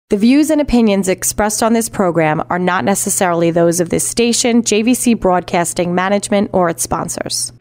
The views and opinions expressed on this program are not necessarily those of this station, JVC Broadcasting Management, or its sponsors.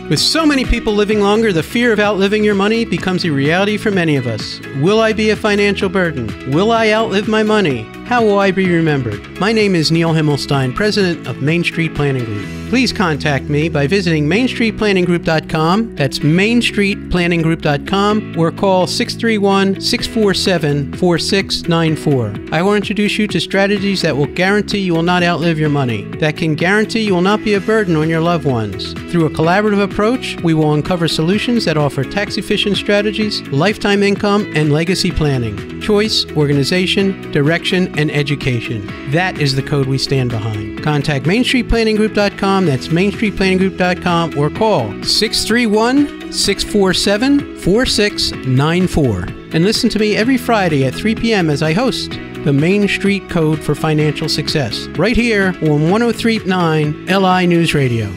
With so many people living longer, the fear of outliving your money becomes a reality for many of us. Will I be a financial burden? Will I outlive my money? How will I be remembered? My name is Neil Himmelstein, president of Main Street Planning Group. Please contact me by visiting mainstreetplanninggroup.com. That's mainstreetplanninggroup.com, or call 631-647-4694. I will introduce you to strategies that will guarantee you will not outlive your money, that can guarantee you will not be a burden on your loved ones. Through a collaborative approach, we will uncover solutions that offer tax-efficient strategies, lifetime income, and legacy planning, choice, organization, direction, and education. That is the code we stand behind. Contact mainstreetplanninggroup.com. That's mainstreetplanninggroup.com, or call 631-647-4694. And listen to me every Friday at 3 p.m. as I host the Main Street Code for Financial Success, right here on 103.9 LI News Radio.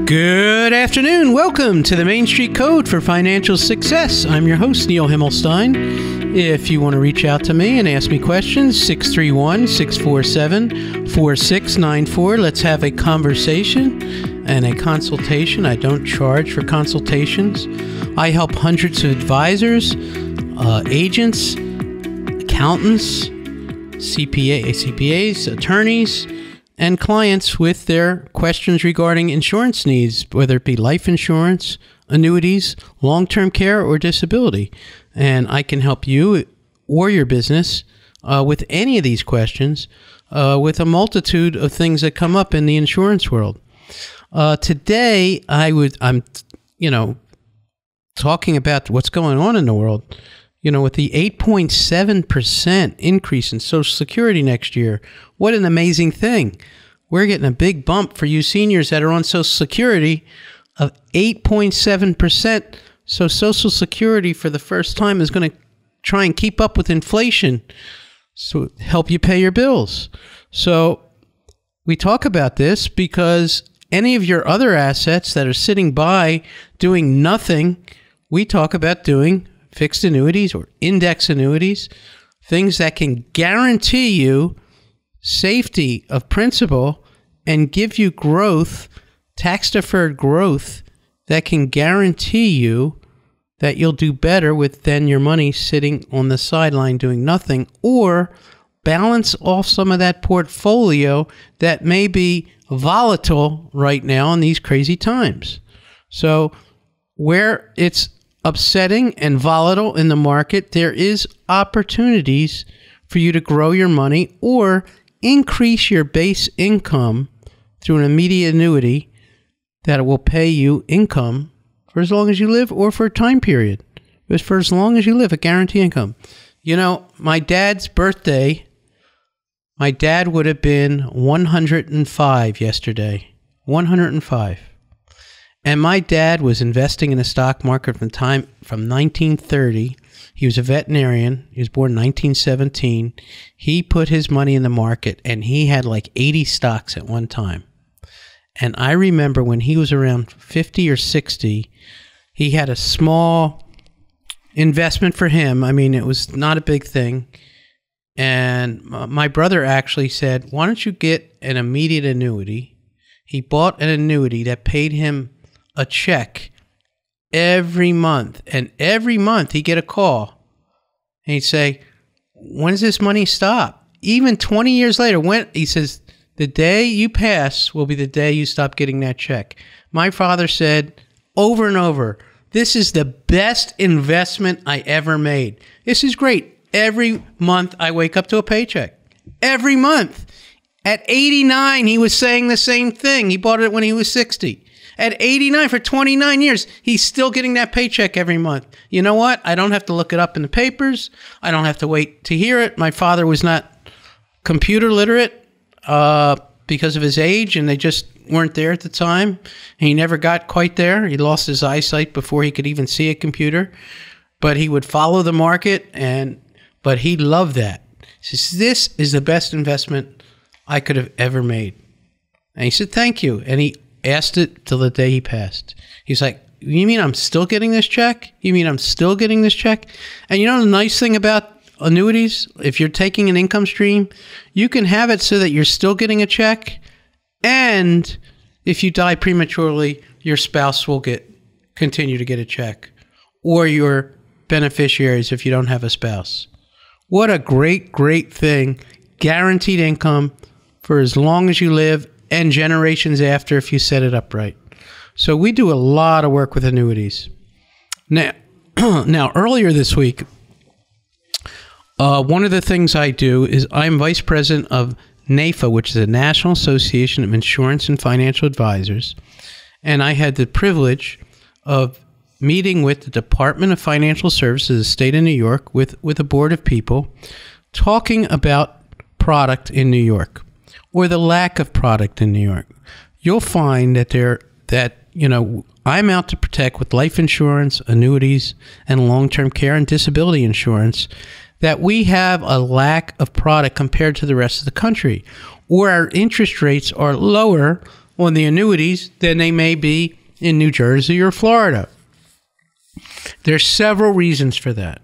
Good afternoon. Welcome to the Main Street Code for Financial Success. I'm your host, Neil Himmelstein. If you want to reach out to me and ask me questions, 631-647-4694. Let's have a conversation and a consultation. I don't charge for consultations. I help hundreds of advisors, agents, accountants, CPAs, attorneys, and clients with their questions regarding insurance needs, whether it be life insurance, annuities, long-term care, or disability. And I can help you or your business with any of these questions with a multitude of things that come up in the insurance world. Today, I'm talking about what's going on in the world. With the 8.7% increase in Social Security next year, what an amazing thing. We're getting a big bump for you seniors that are on Social Security of 8.7%. So Social Security for the first time is going to try and keep up with inflation, so help you pay your bills. So we talk about this because any of your other assets that are sitting by doing nothing, we talk about doing fixed annuities or index annuities, things that can guarantee you safety of principal and give you growth, tax-deferred growth, that can guarantee you that you'll do better with than your money sitting on the sideline doing nothing, or balance off some of that portfolio that may be volatile right now in these crazy times. So where it's upsetting and volatile in the market, there is opportunities for you to grow your money or increase your base income through an immediate annuity that will pay you income for as long as you live, or for a time period. It's for as long as you live, a guaranteed income. My dad's birthday, my dad would have been 105 yesterday. 105. And my dad was investing in the stock market from 1930. He was a veterinarian. He was born in 1917. He put his money in the market, and he had like 80 stocks at one time. And I remember when he was around 50 or 60, he had a small investment for him. I mean, it was not a big thing. And my brother actually said, why don't you get an immediate annuity? He bought an annuity that paid him a check every month. And every month he'd get a call. And he'd say, when does this money stop? Even 20 years later, he says, the day you pass will be the day you stop getting that check. My father said over and over, this is the best investment I ever made. This is great. Every month I wake up to a paycheck. Every month. At 89, he was saying the same thing. He bought it when he was 60. At 89, for 29 years, he's still getting that paycheck every month. You know what? I don't have to look it up in the papers. I don't have to wait to hear it. My father was not computer literate because of his age, and they just weren't there at the time. And he never got quite there. He lost his eyesight before he could even see a computer. But he would follow the market, but he loved that. He says, this is the best investment I could have ever made. And he said, thank you. And he asked it till the day he passed. He's like, you mean I'm still getting this check? You mean I'm still getting this check? And you know the nice thing about annuities, if you're taking an income stream, you can have it so that you're still getting a check, and if you die prematurely, your spouse will continue to get a check, or your beneficiaries if you don't have a spouse. What a great, great thing. Guaranteed income for as long as you live and generations after if you set it up right. So we do a lot of work with annuities. Now, earlier this week, one of the things I do is I'm vice president of NAIFA, which is the National Association of Insurance and Financial Advisors. And I had the privilege of meeting with the Department of Financial Services of the state of New York with a board of people talking about product in New York, or the lack of product in New York. You'll find that I'm out to protect with life insurance, annuities, and long-term care and disability insurance, that we have a lack of product compared to the rest of the country, or our interest rates are lower on the annuities than they may be in New Jersey or Florida. There's several reasons for that.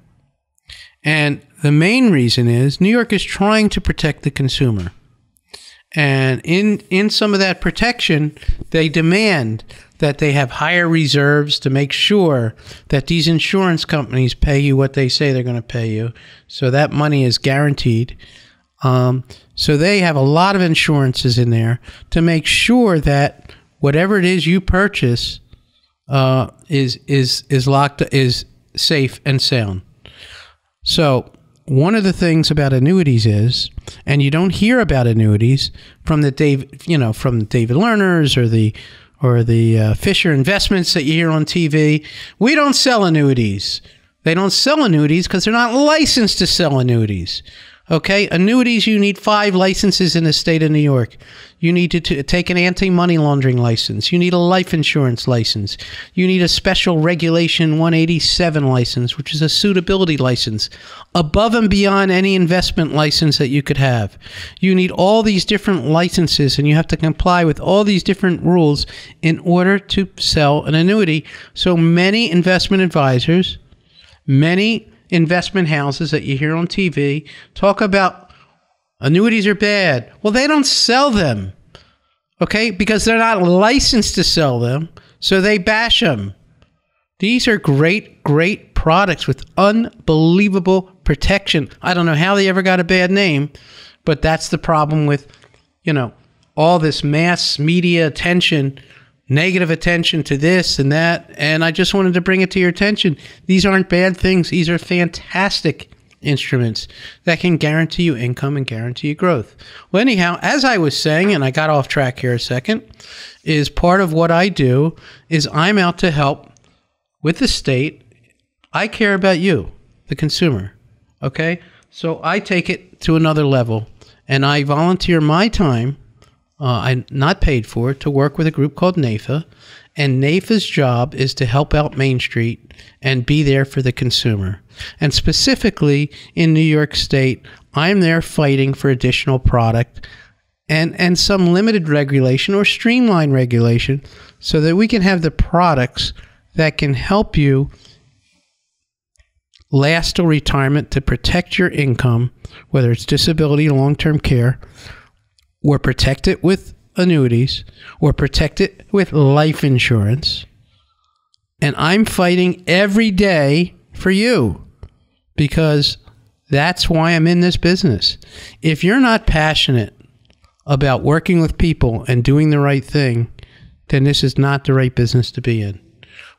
And the main reason is New York is trying to protect the consumer. And in some of that protection, they demand that they have higher reserves to make sure that these insurance companies pay you what they say they're going to pay you. So that money is guaranteed. So they have a lot of insurances in there to make sure that whatever it is you purchase is safe and sound. So one of the things about annuities is, and you don't hear about annuities from the David Lerners or the Fisher Investments that you hear on TV. We don't sell annuities. They don't sell annuities because they're not licensed to sell annuities. Okay, annuities, you need 5 licenses in the state of New York. You need to take an anti-money laundering license. You need a life insurance license. You need a special regulation 187 license, which is a suitability license, above and beyond any investment license that you could have. You need all these different licenses, and you have to comply with all these different rules in order to sell an annuity. So many investment advisors, many investment houses that you hear on TV talk about annuities are bad. Well, they don't sell them, okay, because they're not licensed to sell them, so they bash them. These are great, great products with unbelievable protection. I don't know how they ever got a bad name, but that's the problem with, all this mass media attention, negative attention to this and that, and I just wanted to bring it to your attention. These aren't bad things. These are fantastic instruments that can guarantee you income and guarantee you growth. Well, anyhow, as I was saying, and I got off track here a second, is part of what I do is I'm out to help with the state. I care about you, the consumer, okay? So I take it to another level, and I volunteer my time, I'm not paid for it, to work with a group called NAIFA. And NAIFA's job is to help out Main Street and be there for the consumer. And specifically in New York State, I'm there fighting for additional product and some limited regulation or streamlined regulation so that we can have the products that can help you last till retirement to protect your income, whether it's disability, long-term care, or protect it with annuities, or protect it with life insurance. And I'm fighting every day for you because that's why I'm in this business. If you're not passionate about working with people and doing the right thing, then this is not the right business to be in.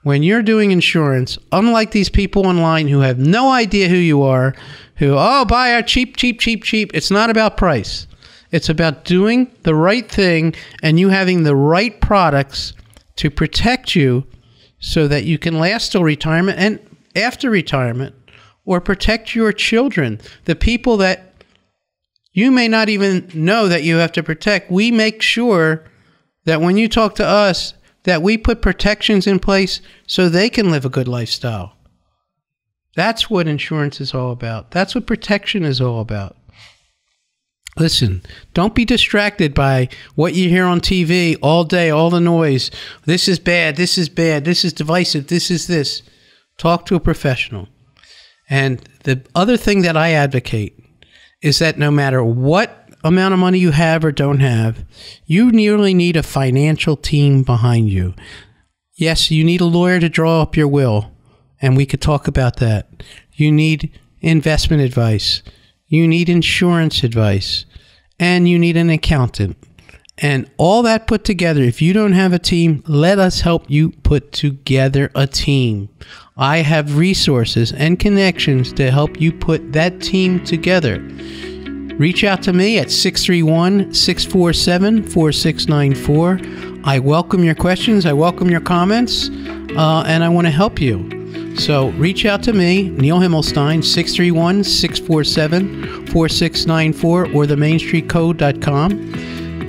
When you're doing insurance, unlike these people online who have no idea who you are, who, buy our cheap, it's not about price. It's about doing the right thing and you having the right products to protect you so that you can last till retirement and after retirement, or protect your children, the people that you may not even know that you have to protect. We make sure that when you talk to us, that we put protections in place so they can live a good lifestyle. That's what insurance is all about. That's what protection is all about. Listen, don't be distracted by what you hear on TV all day, all the noise. This is bad, this is bad, this is divisive, this is this. Talk to a professional. And the other thing that I advocate is that no matter what amount of money you have or don't have, you nearly need a financial team behind you. Yes, you need a lawyer to draw up your will, and we could talk about that. You need investment advice. You need insurance advice, and you need an accountant. And all that put together, if you don't have a team, let us help you put together a team. I have resources and connections to help you put that team together. Reach out to me at 631-647-4694. I welcome your questions. I welcome your comments, and I want to help you. So reach out to me, Neil Himmelstein, 631-647-4694 or themainstreetcode.com,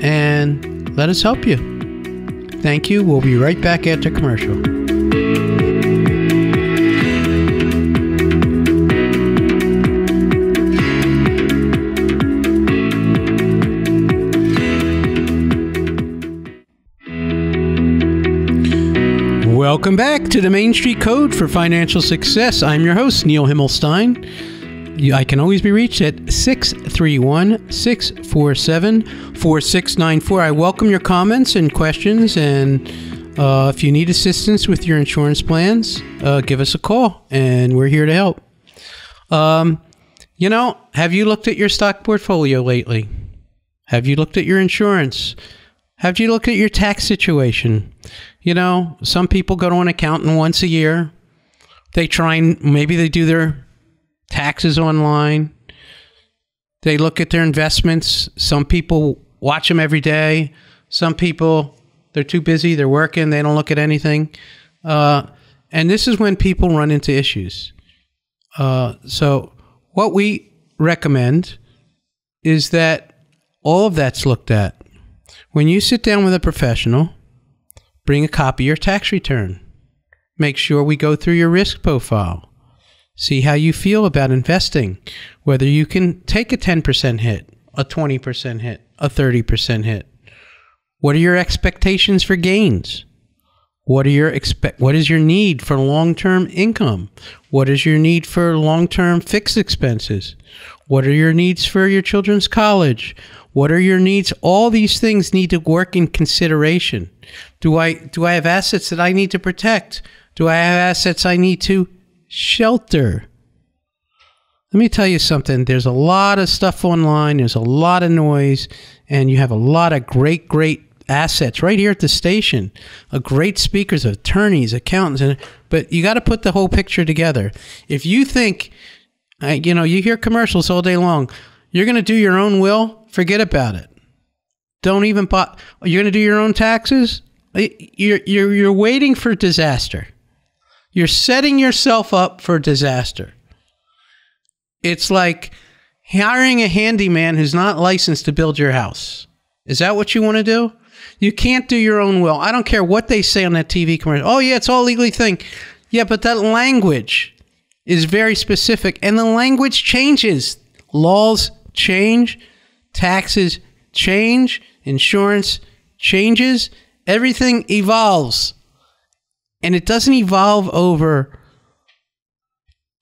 and let us help you. Thank you. We'll be right back after commercial. Welcome back to the Main Street Code for Financial Success. I'm your host, Neil Himmelstein. I can always be reached at 631-647-4694. I welcome your comments and questions, and if you need assistance with your insurance plans, give us a call, and we're here to help. Have you looked at your stock portfolio lately? Have you looked at your insurance? Have you looked at your tax situation? Some people go to an accountant once a year. Maybe they do their taxes online. They look at their investments. Some people watch them every day. Some people, they're too busy. They're working. They don't look at anything. And this is when people run into issues. So what we recommend is that all of that's looked at. When you sit down with a professional, bring a copy of your tax return. Make sure we go through your risk profile. See how you feel about investing, whether you can take a 10% hit, a 20% hit, a 30% hit. What are your expectations for gains? What is your need for long-term income? What is your need for long-term fixed expenses? What are your needs for your children's college? What are your needs? All these things need to work in consideration. Do I have assets that I need to protect? Do I have assets I need to shelter? Let me tell you something. There's a lot of stuff online. There's a lot of noise, and you have a lot of great assets right here at the station. Great speakers, attorneys, accountants, but you got to put the whole picture together. If you think, you hear commercials all day long, you're going to do your own will, forget about it. Don't even bother. You're going to do your own taxes? You're waiting for disaster. You're setting yourself up for disaster. It's like hiring a handyman who's not licensed to build your house. Is that what you want to do? You can't do your own will. I don't care what they say on that TV commercial. Oh, yeah, it's all legally thing. Yeah, but that language is very specific, and the language changes. Laws change, taxes change, insurance changes, everything evolves. And it doesn't evolve over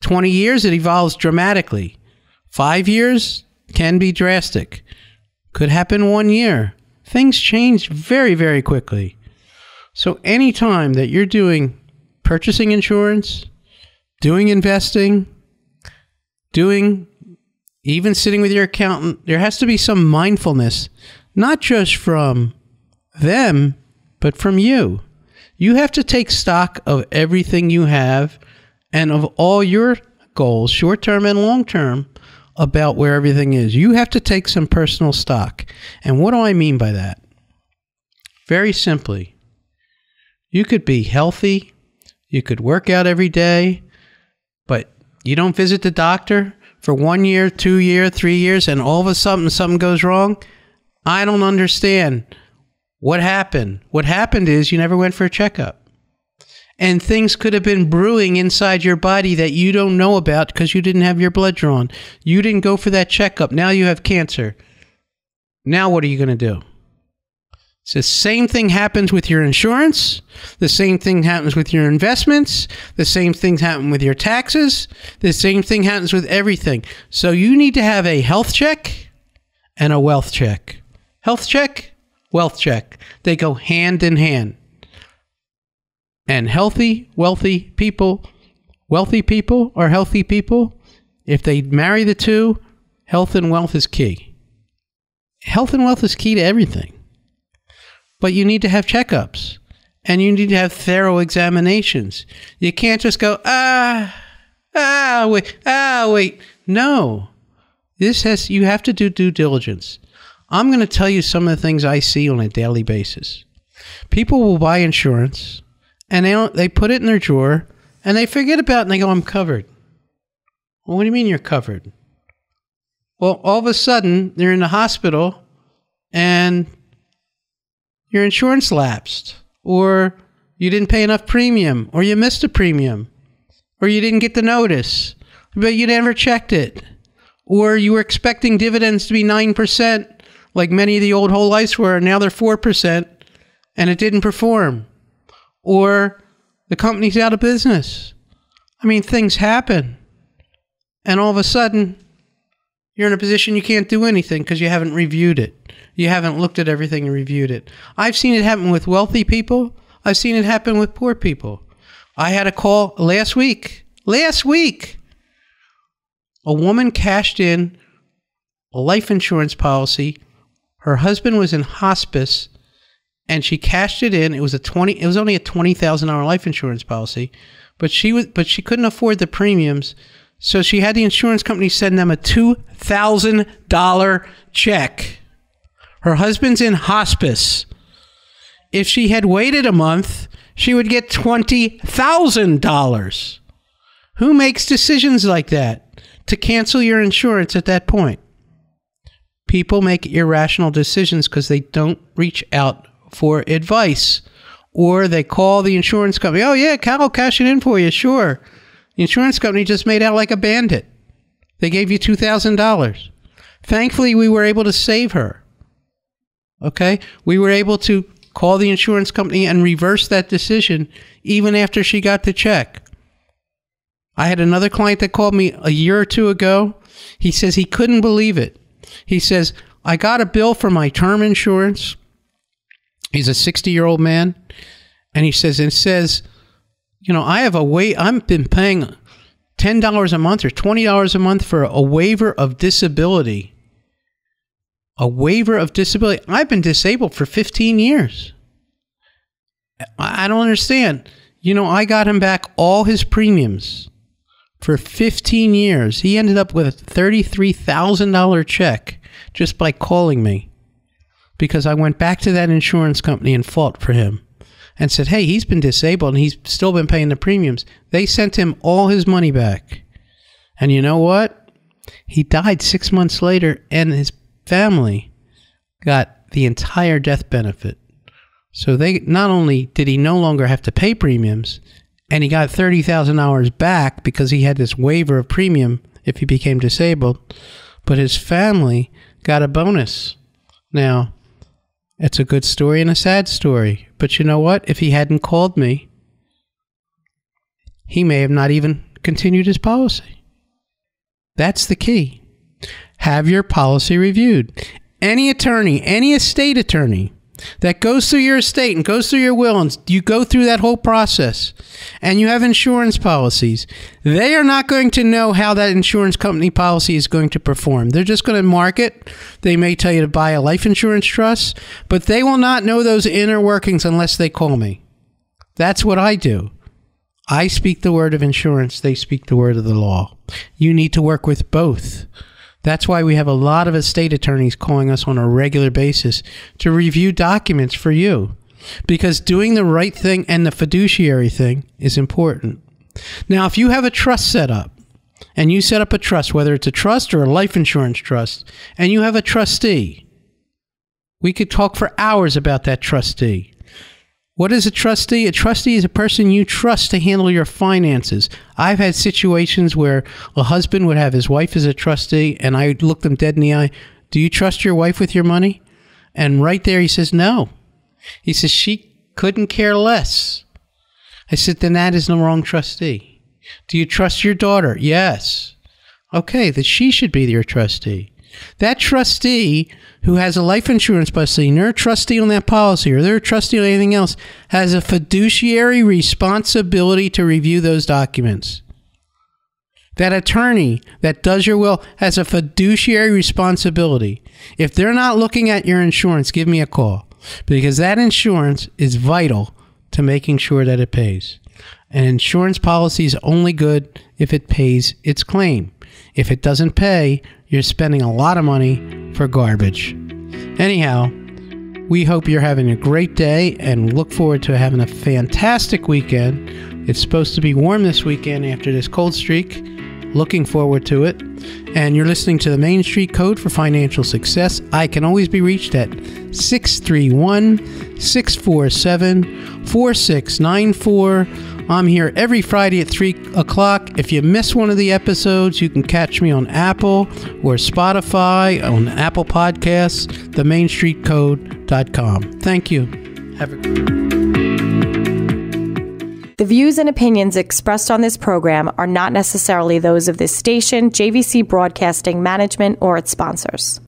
20 years, it evolves dramatically. 5 years can be drastic. Could happen 1 year. Things change very, very quickly. So anytime that you're doing purchasing insurance, doing investing, even sitting with your accountant, there has to be some mindfulness, not just from them, but from you. You have to take stock of everything you have and of all your goals, short-term and long-term, about where everything is. You have to take some personal stock. And what do I mean by that? Very simply, you could be healthy, you could work out every day, but you don't visit the doctor for 1 year, 2 years, 3 years, and all of a sudden something goes wrong. I don't understand. What happened? What happened is you never went for a checkup. And things could have been brewing inside your body that you don't know about because you didn't have your blood drawn. You didn't go for that checkup. Now you have cancer. Now what are you going to do? So the same thing happens with your insurance. The same thing happens with your investments. The same things happen with your taxes. The same thing happens with everything. So you need to have a health check and a wealth check. Health check, wealth check. They go hand in hand. And wealthy people are healthy people. If they marry the two, health and wealth is key. Health and wealth is key to everything. But you need to have checkups. And you need to have thorough examinations. You can't just go, wait. No. You have to do due diligence. I'm going to tell you some of the things I see on a daily basis. People will buy insurance, and they put it in their drawer, and they forget about it, and they go, I'm covered. Well, what do you mean you're covered? Well, all of a sudden, they're in the hospital, and your insurance lapsed, or you didn't pay enough premium, or you missed a premium, or you didn't get the notice, but you never checked it, or you were expecting dividends to be 9%, like many of the old whole lives were, and now they're 4%, and it didn't perform, or the company's out of business. I mean, things happen, and all of a sudden, you're in a position you can't do anything because you haven't reviewed it. You haven't looked at everything and reviewed it. I've seen it happen with wealthy people. I've seen it happen with poor people. I had a call last week. A woman cashed in a life insurance policy. Her husband was in hospice, and she cashed it in. It was only a $20,000 life insurance policy, but she couldn't afford the premiums. So she had the insurance company send them a $2,000 check. Her husband's in hospice. If she had waited a month, she would get $20,000. Who makes decisions like that to cancel your insurance at that point? People make irrational decisions because they don't reach out for advice, or they call the insurance company. Oh yeah, I'll cash it in for you. Sure. The insurance company just made out like a bandit. They gave you $2,000. Thankfully, we were able to save her. Okay? We were able to call the insurance company and reverse that decision even after she got the check. I had another client that called me a year or two ago. He says he couldn't believe it. He says, I got a bill for my term insurance. He's a 60-year-old man. And he says, I've been paying $10 a month or $20 a month for a waiver of disability. A waiver of disability. I've been disabled for 15 years. I don't understand. I got him back all his premiums for 15 years. He ended up with a $33,000 check just by calling me, because I went back to that insurance company and fought for him and said, hey, he's been disabled and he's still been paying the premiums. They sent him all his money back. And you know what? He died 6 months later, and his family got the entire death benefit. So not only did he no longer have to pay premiums, and he got $30,000 back because he had this waiver of premium if he became disabled, but his family got a bonus. Now, it's a good story and a sad story. But you know what? If he hadn't called me, he may have not even continued his policy. That's the key. Have your policy reviewed. Any attorney, any estate attorney that goes through your estate and goes through your will, and you go through that whole process, and you have insurance policies, they are not going to know how that insurance company policy is going to perform. They're just going to mark it. They may tell you to buy a life insurance trust, but they will not know those inner workings unless they call me. That's what I do. I speak the word of insurance. They speak the word of the law. You need to work with both. That's why we have a lot of estate attorneys calling us on a regular basis to review documents for you, because doing the right thing and the fiduciary thing is important. Now, if you have a trust set up, and you set up a trust, whether it's a trust or a life insurance trust, and you have a trustee, we could talk for hours about that trustee. What is a trustee? A trustee is a person you trust to handle your finances. I've had situations where a husband would have his wife as a trustee, and I looked them dead in the eye. do you trust your wife with your money? And right there he says, no. He says, she couldn't care less. I said, then that is the wrong trustee. Do you trust your daughter? Yes. Okay, then she should be your trustee. That trustee who has a life insurance policy, and they're a trustee on that policy, or they're a trustee on anything else, has a fiduciary responsibility to review those documents. That attorney that does your will has a fiduciary responsibility. If they're not looking at your insurance, give me a call, because that insurance is vital to making sure that it pays. An insurance policy is only good if it pays its claim. If it doesn't pay, you're spending a lot of money for garbage. Anyhow, we hope you're having a great day and look forward to having a fantastic weekend. It's supposed to be warm this weekend after this cold streak. Looking forward to it. And you're listening to the Main Street Code for Financial Success. I can always be reached at 631-647-4694. I'm here every Friday at 3 o'clock. If you miss one of the episodes, you can catch me on Apple or Spotify, on Apple Podcasts, themainstreetcode.com. Thank you. Have a The views and opinions expressed on this program are not necessarily those of this station, JVC Broadcasting Management, or its sponsors.